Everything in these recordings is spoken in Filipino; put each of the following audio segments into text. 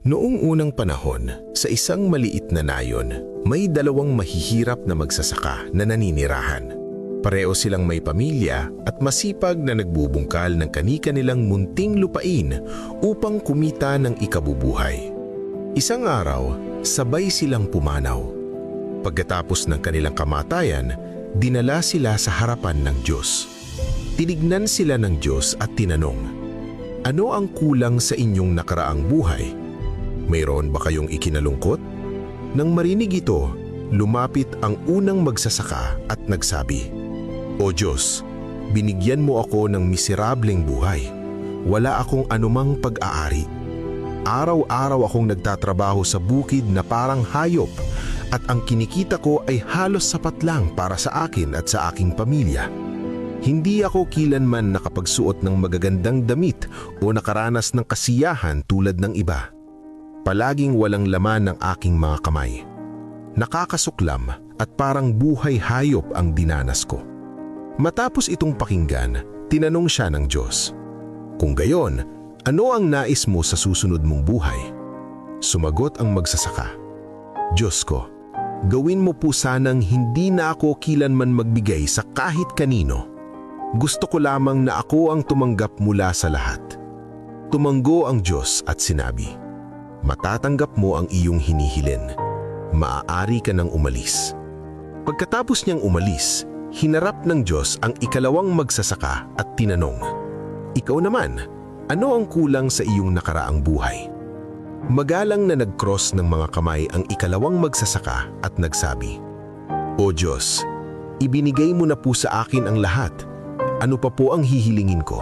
Noong unang panahon, sa isang maliit na nayon, may dalawang mahihirap na magsasaka na naninirahan. Pareho silang may pamilya at masipag na nagbubungkal ng kani-kanilang munting lupain upang kumita ng ikabubuhay. Isang araw, sabay silang pumanaw. Pagkatapos ng kanilang kamatayan, dinala sila sa harapan ng Diyos. Tinignan sila ng Diyos at tinanong, "Ano ang kulang sa inyong nakaraang buhay? Mayroon ba kayong ikinalungkot?" Nang marinig ito, lumapit ang unang magsasaka at nagsabi, "O Diyos, binigyan mo ako ng miserableng buhay. Wala akong anumang pag-aari. Araw-araw akong nagtatrabaho sa bukid na parang hayop at ang kinikita ko ay halos sapat lang para sa akin at sa aking pamilya. Hindi ako kilanman nakapagsuot ng magagandang damit o nakaranas ng kasiyahan tulad ng iba. Palaging walang laman ng aking mga kamay. Nakakasuklam at parang buhay hayop ang dinanas ko." Matapos itong pakinggan, tinanong siya ng Diyos, "Kung gayon, ano ang nais mo sa susunod mong buhay?" Sumagot ang magsasaka, "Diyos ko, gawin mo po sanang hindi na ako kilanman magbigay sa kahit kanino. Gusto ko lamang na ako ang tumanggap mula sa lahat." Tumanggo ang Diyos at sinabi, "Matatanggap mo ang iyong hinihilin. Maaari ka nang umalis." Pagkatapos niyang umalis, hinarap ng Diyos ang ikalawang magsasaka at tinanong, "Ikaw naman, ano ang kulang sa iyong nakaraang buhay?" Magalang na nag-cross ng mga kamay ang ikalawang magsasaka at nagsabi, "O Diyos, ibinigay mo na po sa akin ang lahat. Ano pa po ang hihilingin ko?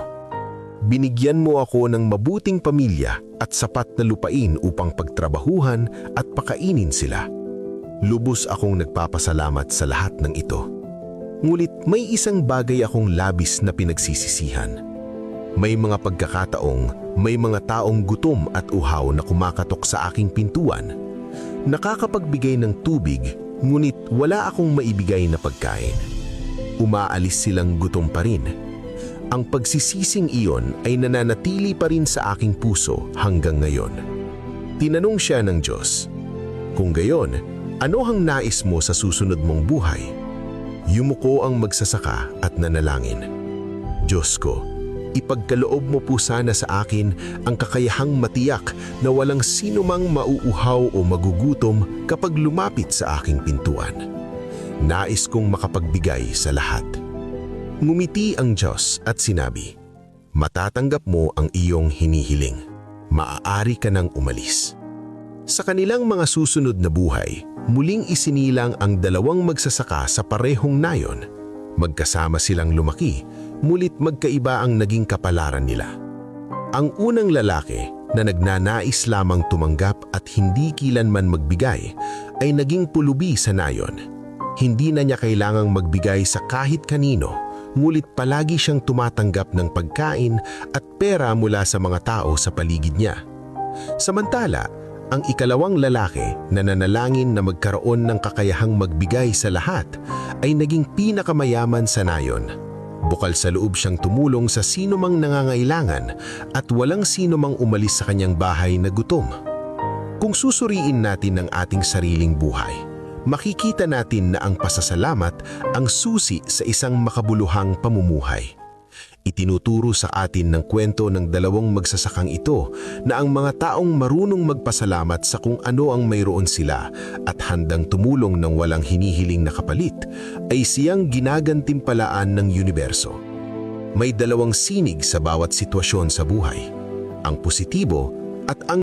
Binigyan mo ako ng mabuting pamilya at sapat na lupain upang pagtrabahuhan at pakainin sila. Lubos akong nagpapasalamat sa lahat ng ito. Ngunit may isang bagay akong labis na pinagsisisihan. May mga pagkakataong may mga taong gutom at uhaw na kumakatok sa aking pintuan. Nakakapagbigay ng tubig, ngunit wala akong maibigay na pagkain. Umaalis silang gutom pa rin. Ang pagsisising iyon ay nananatili pa rin sa aking puso hanggang ngayon." Tinanong siya ng Diyos, "Kung gayon, ano ang nais mo sa susunod mong buhay?" Yumuko ang magsasaka at nanalangin, "Diyos ko, ipagkaloob mo po sana sa akin ang kakayahang matiyak na walang sinumang mauuhaw o magugutom kapag lumapit sa aking pintuan. Nais kong makapagbigay sa lahat." Ngumiti ang Diyos at sinabi, "Matatanggap mo ang iyong hinihiling. Maaari ka nang umalis." Sa kanilang mga susunod na buhay, muling isinilang ang dalawang magsasaka sa parehong nayon. Magkasama silang lumaki, mulit magkaiba ang naging kapalaran nila. Ang unang lalaki na nagnanais lamang tumanggap at hindi kilanman magbigay ay naging pulubi sa nayon. Hindi na niya kailangang magbigay sa kahit kanino, ngulit palagi siyang tumatanggap ng pagkain at pera mula sa mga tao sa paligid niya. Samantala, ang ikalawang lalaki na nanalangin na magkaroon ng kakayahang magbigay sa lahat ay naging pinakamayaman sa nayon. Bukal sa loob siyang tumulong sa sinumang nangangailangan at walang sinumang umalis sa kanyang bahay na gutom. Kung susuriin natin ang ating sariling buhay, makikita natin na ang pasasalamat ang susi sa isang makabuluhang pamumuhay. Itinuturo sa atin ng kwento ng dalawang magsasakang ito na ang mga taong marunong magpasalamat sa kung ano ang mayroon sila at handang tumulong ng walang hinihiling na kapalit ay siyang ginagantimpalaan ng universo. May dalawang sinig sa bawat sitwasyon sa buhay, ang positibo at ang